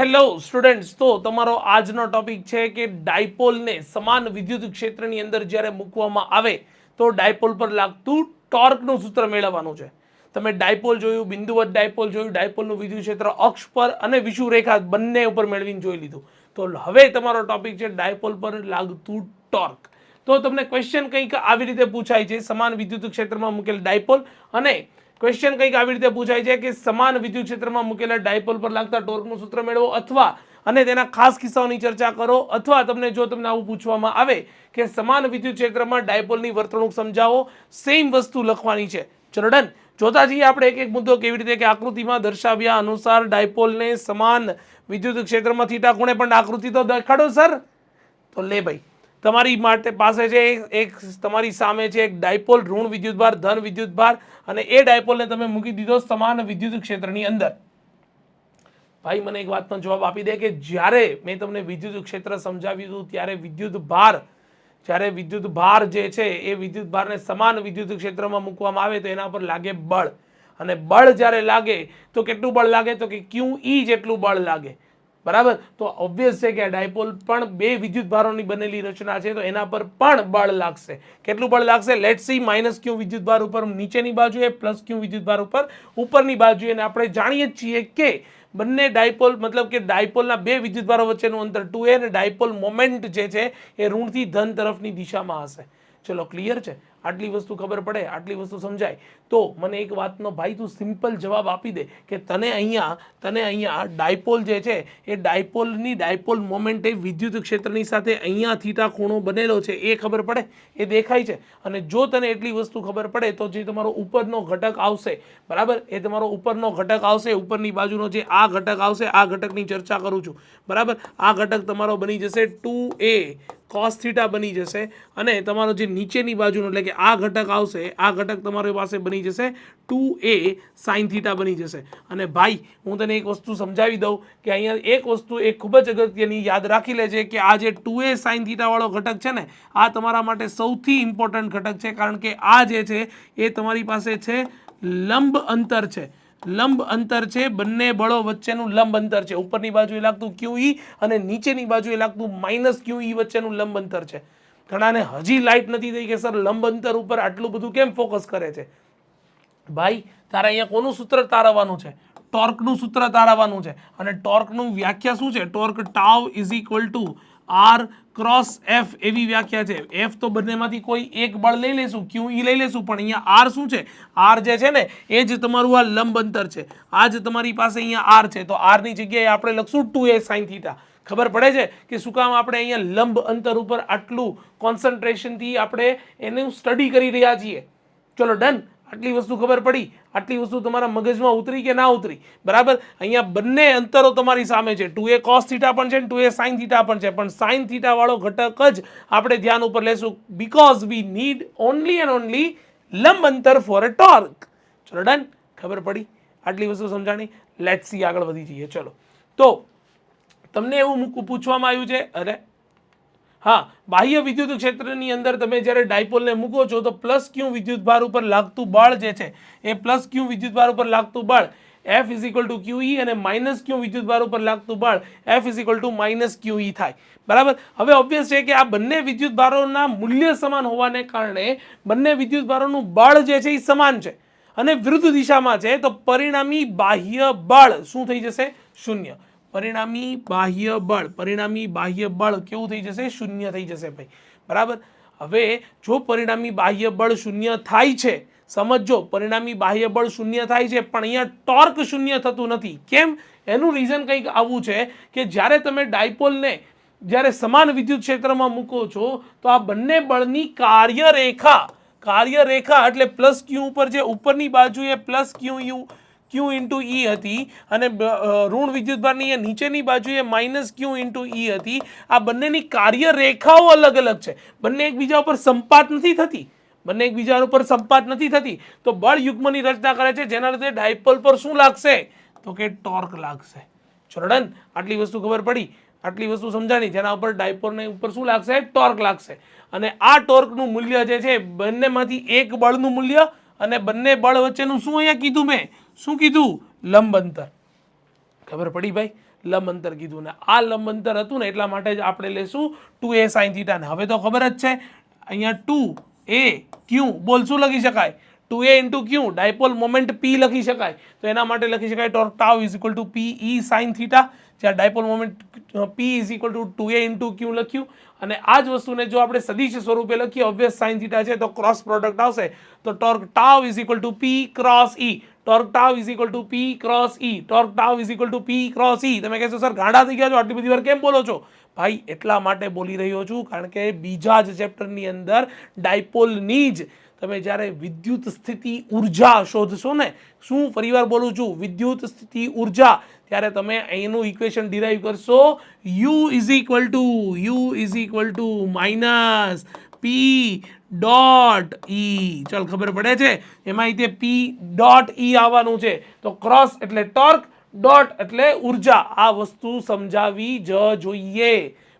Hello students, તો તમારો આજનો ટોપિક છે કે ડાયપોલને સમાન વિદ્યુત ક્ષેત્રની અંદર જ્યારે મૂકવામાં આવે તો ડાયપોલ પર લાગતું ટોર્કનું સૂત્ર મેળવવાનું છે. તમે ડાયપોલ જોયું, બિંદુવત ડાયપોલ જોયું, ડાયપોલનું વિદ્યુત ક્ષેત્ર અક્ષ પર અને વિષુવરેખા બંને ઉપર મેળવીને જોઈ લીધું. તો હવે તમારો ટોપિક છે ડાયપોલ પર લાગતું ટોર્ક. તો તમને ક્વેશ્ચન કંઈક આવી રીતે પૂછાય છે, સમાન વિદ્યુત ક્ષેત્રમાં મૂકેલ ડાયપોલ, અને ક્વેશ્ચન કંઈક આવી રીતે પૂછાય છે કે સમાન વિદ્યુત ક્ષેત્રમાં મૂકેલા ડાયપોલ પર લાગતા ટોર્કનું સૂત્ર મેળવો, અથવા અને તેના ખાસ કિસ્સાઓની ચર્ચા કરો, અથવા તમને આવું પૂછવામાં આવે કે સમાન વિદ્યુત ક્ષેત્રમાં ડાયપોલની વર્તણૂક સમજાવો, સેમ વસ્તુ લખવાની છે. ચલો ડન. જોતા જઈએ આપણે એક એક મુદ્દો કેવી રીતે કે આકૃતિમાં દર્શાવ્યા અનુસાર ડાયપોલને સમાન વિદ્યુત ક્ષેત્રમાં થીટા ખૂણે, પણ આકૃતિ તો દેખાડો સર. તો લે ભાઈ, તમારી માટે પાસે છે એક, તમારી સામે છે એક ડાયપોલ, ઋણ વિદ્યુતભાર, ધન વિદ્યુતભાર, અને એ ડાયપોલને તમે મૂકી દીધો સમાન વિદ્યુત ક્ષેત્રની અંદર. ભાઈ મને એક વાતનો જવાબ આપી દે કે જ્યારે મેં તમને વિદ્યુત ક્ષેત્ર સમજાવ્યું હતું ત્યારે વિદ્યુત ભાર જે છે એ વિદ્યુત ભારને સમાન વિદ્યુત ક્ષેત્રમાં મૂકવામાં આવે તો એના પર લાગે બળ, અને બળ જ્યારે લાગે તો કેટલું બળ લાગે, તો કે QE જેટલું બળ લાગે. બરાબર. તો ઓબ્વિયસ છે કે આ ડાયપોલ પણ બે વિદ્યુત ભારોની બનેલી રચના છે, તો એના પર પણ બળ લાગશે. કેટલું બળ લાગશે? Let's see. -Q વિદ્યુત ભાર ઉપર નીચેની બાજુએ, +Q વિદ્યુત ભાર ઉપર ઉપરની બાજુએ. અને આપણે જાણીએ છીએ કે બંને ડાયપોલ, મતલબ કે ડાયપોલના બે વિદ્યુત ભારો વચ્ચેનું અંતર 2a, અને ડાયપોલ મોમેન્ટ જે છે એ ઋણથી ધન તરફની દિશામાં હશે. ચલો ક્લિયર છે? આટલી વસ્તુ ખબર પડે, આટલી વસ્તુ સમજાય તો મને એક વાતનો ભાઈ તું સિમ્પલ જવાબ આપી દે કે તને અહીંયા ડાયપોલ જે છે એ ડાયપોલની ડાયપોલ મોમેન્ટ એ વિદ્યુત ક્ષેત્રની સાથે અહીંયા થીટા ખૂણો બનેલો છે એ ખબર પડે, એ દેખાય છે. અને જો તને એટલી વસ્તુ ખબર પડે તો જે તમારો ઉપરનો ઘટક આવશે, બરાબર, એ તમારો ઉપરનો ઘટક આવશે, ઉપરની બાજુનો જે આ ઘટક આવશે, આ ઘટકની ચર્ચા કરું છું, બરાબર. આ ઘટક તમારો બની જશે 2a cos થીટા બની જશે, અને તમારો જે નીચેની બાજુનો એટલે કે આ ઘટક આવશે, આ ઘટક તમારી પાસે બની જશે 2a sin થીટા બની જશે. અને ભાઈ હું તને એક વસ્તુ સમજાવી દઉં કે અહીંયા એક વસ્તુ એ ખૂબ જ અગત્યની યાદ રાખી લેજે કે આ જે 2a sin થીટા વાળો ઘટક છે ને, આ તમારા માટે સૌથી ઇમ્પોર્ટન્ટ ઘટક છે, કારણ કે આ જે છે એ તમારી પાસે છે લંબ અંતર છે. લંબ અંતર છે, બંને બળો વચ્ચેનું લંબ અંતર છે. ઉપરની બાજુએ લાગતું QE અને નીચેની બાજુએ લાગતું -QE વચ્ચેનું લંબ અંતર છે. ઘણાને હજી લાઈટ નથી થઈ કે સર લંબ અંતર ઉપર આટલું બધું કેમ ફોકસ કરે છે. ભાઈ તારે અહીંયા કોનું સૂત્ર તારવવાનું છે? ટોર્કનું સૂત્ર તારવવાનું છે. અને ટોર્કનું વ્યાખ્યા શું છે? Torque tau = R cross F એવી વ્યાખ્યા છે. F તો બંનેમાંથી કોઈ એક બળ લઈ લેશું, QE લઈ લેશું, પણ અહીંયા R શું છે? R જે છે ને એ જ તમારું આ લંબ અંતર છે. આ જ તમારી પાસે અહીંયા R છે, તો R ની જગ્યાએ આપણે લખશું 2a sin થીટા. ખબર પડે છે કે શું કામ આપણે અહીંયા લંબ અંતર ઉપર આટલું કોન્સન્ટ્રેશનથી આપણે એનું સ્ટડી કરી રહ્યા છીએ. ચલો ડન. આટલી વસ્તુ ખબર પડી, આટલી વસ્તુ તમારા મગજમાં ઉતરી કે ના ઉતરી? બરાબર. અહીંયા બંને અંતરો તમારી સામે છે, 2a cos થીટા પણ છે, 2a sin થીટા પણ છે, પણ sin થીટા વાળો ઘટક જ આપણે ધ્યાન ઉપર લેશું, because we need only and only લંબ અંતર ફોર અ ટોર્ક. ચલો ડન. ખબર પડી? આટલી વસ્તુ સમજાણી. લેટ્સ સી, આગળ વધી જઈએ. ચલો, તો તમને એવું પૂછવામાં આવ્યું છે, અરે હા, બાહ્ય વિદ્યુત ક્ષેત્રની અંદર તમે જ્યારે ડાયપોલને મૂકો છો તો +Q વિદ્યુતભાર ઉપર લાગતું બળ જે છે એ +Q વિદ્યુતભાર ઉપર લાગતું બળ F = QE, અને -Q વિદ્યુતભાર ઉપર લાગતું બળ F = -QE થાય. બરાબર. હવે ઓબ્વિયસ છે કે આ બંને વિદ્યુતભારોના મૂલ્ય સમાન હોવાને કારણે બંને વિદ્યુતભારોનું બળ જે છે એ સમાન છે અને વિરુદ્ધ દિશામાં છે, તો પરિણામી બાહ્ય બળ શું થઈ જશે? શૂન્ય. પરિણામી બાહ્ય બળ કેવું થઈ જશે? શૂન્ય થઈ જશે ભાઈ. બરાબર. હવે જો પરિણામી બાહ્ય બળ શૂન્ય થાય છે, સમજો, પરિણામી બાહ્ય બળ શૂન્ય થાય છે, પણ અહીંયા ટોર્ક શૂન્ય થતું નથી. કેમ? એનું રીઝન કંઈક આવું છે કે જ્યારે તમે ડાયપોલને જ્યારે સમાન વિદ્યુત ક્ષેત્રમાં મૂકો છો તો આ બંને બળની કાર્યરેખા એટલે +Q ઉપર જે ઉપરની બાજુએ Q × E હતી અને ઋણ વિદ્યુતભારની નીચેની બાજુએ -Q × E હતી. આ બંનેની કાર્યરેખાઓ અલગ અલગ છે, બંને એકબીજા ઉપર સંપાત નથી થતી, તો બળ યુગ્મની રચના કરે છે, જેના લીધે ડાયપોલ પર શું લાગશે? તો કે ટોર્ક લાગશે. ચલો ડન. આટલી વસ્તુ ખબર પડી, આટલી વસ્તુ સમજાણી, જેના ઉપર ડાયપોલને ઉપર શું લાગશે? ટોર્ક લાગશે. અને આ ટોર્કનું મૂલ્ય જે છે બંનેમાંથી એક બળનું મૂલ્ય અને બંને બળ વચ્ચેનું શું અહીંયા કીધું મેં? શું કીધું? લંબ અંતર. ખબર પડી ભાઈ? લંબ અંતર કીધું ને આ લંબ અંતર હતું ને એટલા માટે જ આપણે લેશું 2a sin θ ને હવે તો ખબર જ છે અહીંયા 2a q બોલ શું લખી શકાય 2a into q dipole moment p લખી શકાય તો એના માટે લખી શકાય torque tau is equal two p e sin θ જ્યાં dipole moment p is equal two 2a into q લખ્યું અને આ જ વસ્તુને જો આપણે સદિશ સ્વરૂપે લખીએ ઓબ્વિયસ sin θ છે તો ક્રોસ પ્રોડક્ટ આવશે તો torque tau is equal two p cross e torque tau is equal two p cross e torque tau is equal two p cross e તમે કહેશો સર ગાંડા થઈ ગયા છો આટલી બધી વાર કેમ બોલો છો ભાઈ એટલા માટે બોલી રહ્યો છું કારણ કે બીજા જ ચેપ્ટરની અંદર ડાયપોલની જ તમે જ્યારે વિદ્યુત સ્થિતિ ઉર્જા શોધશો ને શું ફરીવાર બોલું છું વિદ્યુત સ્થિતિ ઉર્જા ત્યારે તમે અહીંનું ઇક્વેશન ડિરાઈવ કરશો u is equal to minus p dot E ચાલ ખબર પડે છે એમાં તે p ડોટ ઈ આવવાનું છે તો ક્રોસ એટલે ટોર્ક ડોટ એટલે ઉર્જા આ વસ્તુ સમજાવી જ જોઈએ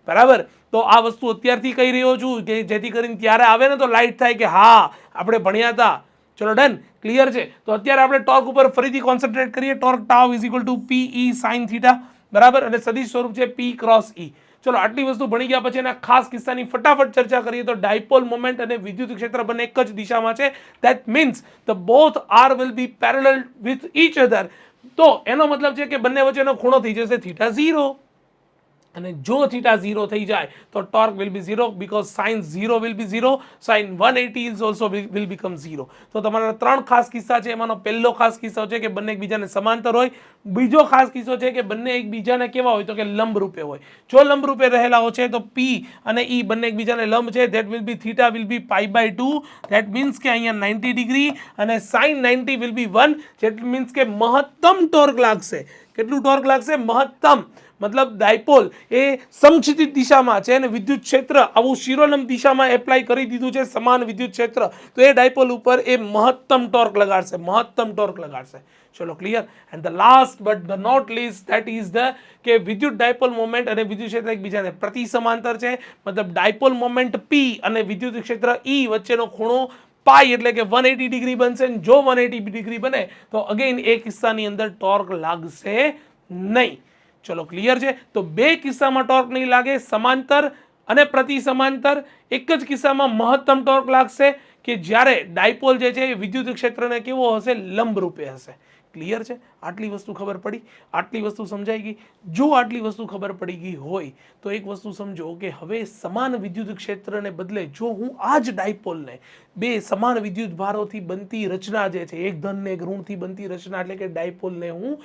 બરાબર તો આ વસ્તુ અત્યારથી કહી રહ્યો છું કે જેથી કરીને ત્યારે આવે ને તો લાઈટ થાય કે હા આપણે ભણ્યા હતા ચલો ડન ક્લિયર છે તો અત્યારે આપણે ટોર્ક ઉપર ફરીથી કોન્સન્ટ્રેટ કરીએ torque tau is equal two P E sine theta બરાબર અને સદિશ સ્વરૂપ છે પી ક્રોસ ઈ ચલો આટલી વસ્તુ ભણી ગયા પછી એના ખાસ કિસ્સાની ફટાફટ ચર્ચા કરીએ તો ડાયપોલ મોમેન્ટ અને વિદ્યુત ક્ષેત્ર બંને એક જ દિશામાં છે that means the both are will be parallel with each other તો એનો મતલબ છે કે બંને વચ્ચેનો ખૂણો થઈ જશે થીટા 0 અને જો થીટા 0 થઈ જાય તો torque will be 0 because sine 0 will be 0 sine 180 is also will become 0 તો તમારા ત્રણ ખાસ કિસ્સા છે એમાંનો પહેલો ખાસ કિસ્સો છે કે બંને એકબીજાને સમાંતર હોય બીજો ખાસ કિસ્સો છે કે બંને એકબીજાને કેવા હોય તો કે લંબ રૂપે હોય જો લંબ રૂપે રહેલા હોય છે તો p અને e બંને એકબીજાને લંબ છે that will be theta will be π/2 that means કે અહીંયા 90 ડિગ્રી અને sine 90 will be 1 that means કે મહત્તમ ટોર્ક લાગશે કેટલું ટોર્ક લાગશે મહત્તમ મતલબ ડાયપોલ એ સમક્ષિતિજ દિશામાં છે અને વિદ્યુત ક્ષેત્ર આવું શિરોલંબ દિશામાં એપ્લાય કરી દીધું છે સમાન વિદ્યુત ક્ષેત્ર તો એ ડાયપોલ ઉપર એ મહત્તમ ટોર્ક લગાડશે ચલો clear and the last but the not least that is the કે વિદ્યુત ડાયપોલ મોમેન્ટ અને વિદ્યુત ક્ષેત્ર એકબીજાને પ્રતિ સમાંતર છે મતલબ ડાયપોલ મોમેન્ટ p અને વિદ્યુત ક્ષેત્ર e વચ્ચેનો ખૂણો પાઈ એટલે કે 180 ડિગ્રી બનશે જો 180 ડિગ્રી બને તો અગેન એ કિસ્સાની અંદર ટોર્ક લાગશે નહીં ચલો ક્લિયર છે તો બે કિસ્સામાં ટોર્ક નહીં લાગે સમાંતર અને પ્રતિ સમાંતર એક જ કિસ્સામાં મહત્તમ ટોર્ક લાગશે કે જ્યારે ડાયપોલ જે છે એ વિદ્યુત ક્ષેત્રને કેવો હશે લંબ રૂપે હશે ક્લિયર છે આટલી વસ્તુ ખબર પડી આટલી વસ્તુ સમજાઈ ગઈ જો આટલી વસ્તુ ખબર પડી ગઈ હોય તો એક વસ્તુ સમજો કે હવે સમાન વિદ્યુત ક્ષેત્રને બદલે જો હું આ જ ડાયપોલને બે સમાન વિદ્યુત ભારોથી બનતી રચના જે છે એક ધન ને એક ઋણથી બનતી રચના એટલે કે ડાયપોલને હું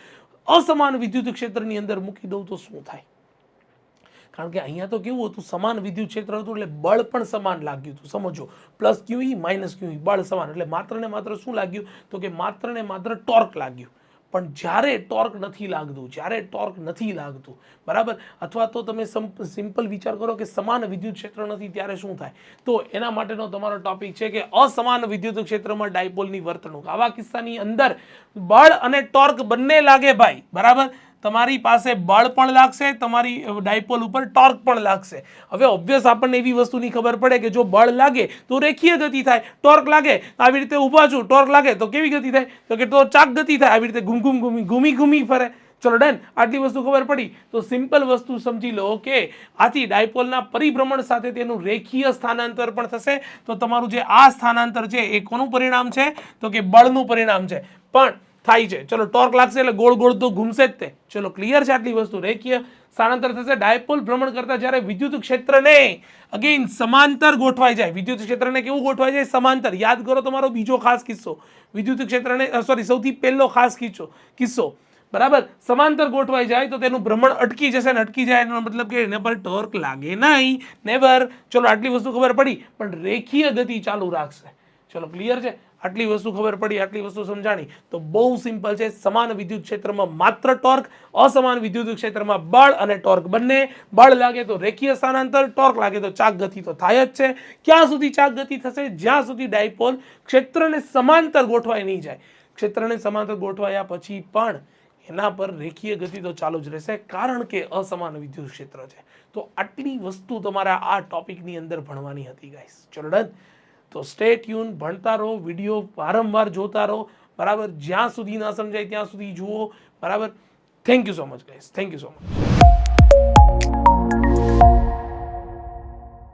અસમાન વિદ્યુત ક્ષેત્રની અંદર મૂકી દઉં તો શું થાય કારણ કે અહીંયા તો કેવું હતું સમાન વિદ્યુત ક્ષેત્ર હતું એટલે બળ પણ સમાન લાગ્યું હતું સમજો પ્લસ QE માઇનસ QE બળ સમાન એટલે માત્ર ને માત્ર શું લાગ્યું તો કે માત્ર ને માત્ર ટોર્ક લાગ્યું પણ જ્યારે ટોર્ક નથી લાગતું બરાબર અથવા તો તમે સિમ્પલ વિચાર કરો કે સમાન વિદ્યુત ક્ષેત્ર નથી ત્યારે શું થાય તો એના માટેનો તમારો ટોપિક છે કે અસમાન વિદ્યુત ક્ષેત્રમાં ડાયપોલની વર્તણૂક આવા કિસ્સાની અંદર બળ અને ટોર્ક બંને લાગે ભાઈ બરાબર તમારી પાસે બળ પણ લાગશે તમારી ડાયપોલ ઉપર ટોર્ક પણ લાગશે હવે ઓબ્વિયસ આપણને એવી વસ્તુની ખબર પડે કે જો બળ લાગે તો રેખીય ગતિ થાય ટોર્ક લાગે આવી રીતે ઊભા છું ટોર્ક લાગે તો કેવી ગતિ થાય તો કે તો ચાક ગતિ થાય આવી રીતે ઘૂમી ફરે ચલો ડન આટલી વસ્તુ ખબર પડી તો સિમ્પલ વસ્તુ સમજી લો કે આથી ડાયપોલના પરિભ્રમણ સાથે તેનું રેખીય સ્થાનાંતર પણ થશે તો તમારું જે આ સ્થાનાંતર છે એ કોનું પરિણામ છે તો કે બળનું પરિણામ છે પણ થાય છે ચલો ટોર્ક લાગશે એટલે ગોળ તો ઘૂમશે જ તે ચલો ક્લિયર છે આટલી વસ્તુ રેખીય સ્થાનાંતર થશે ડાયપોલ ભ્રમણ કરતા જ્યારે વિદ્યુત ક્ષેત્રને અગેન સમાંતર ગોઠવાઈ જાય વિદ્યુત ક્ષેત્રને કેવું ગોઠવાઈ જાય સમાંતર યાદ કરો તમારો બીજો ખાસ કિસ્સો વિદ્યુત ક્ષેત્રને સૌથી પહેલો ખાસ કિસ્સો બરાબર સમાંતર ગોઠવાઈ જાય તો તેનું ભ્રમણ અટકી જશે ને અટકી જાય એનો મતલબ કે એના પર ટોર્ક લાગે નહીં નેવર ચલો આટલી વસ્તુ ખબર પડી પણ રેખીય ગતિ ચાલુ રાખશે ચલો ક્લિયર છે આટલી વસ્તુ ખબર પડી આટલી વસ્તુ સમજાણી તો બહુ સિમ્પલ છે સમાન વિદ્યુત ક્ષેત્રમાં માત્ર ટોર્ક અસમાન વિદ્યુત ક્ષેત્રમાં બળ અને ટોર્ક બંને બળ લાગે તો રેખીય સ્થાનાંતર ટોર્ક લાગે તો ચાક ગતિ તો થાય જ છે ક્યાં સુધી ચાક ગતિ થશે જ્યાં સુધી ડાયપોલ ક્ષેત્રને સમાંતર ગોઠવાય નહીં જાય ક્ષેત્રને સમાંતર ગોઠવાયા પછી પણ એના પર રેખીય ગતિ તો ચાલુ જ રહેશે કારણ કે અસમાન વિદ્યુત ક્ષેત્ર છે તો આટલી વસ્તુ તમારા આ ટોપિકની અંદર ભણવાની હતી ગાઈસ ચલો ડન તો સ્ટે ટ્યુન ભણતા રહો વિડીયો વારંવાર જોતા રહો બરાબર જ્યાં સુધી ના સમજાય ત્યાં સુધી જુઓ બરાબર thank you so much guys, thank you so much.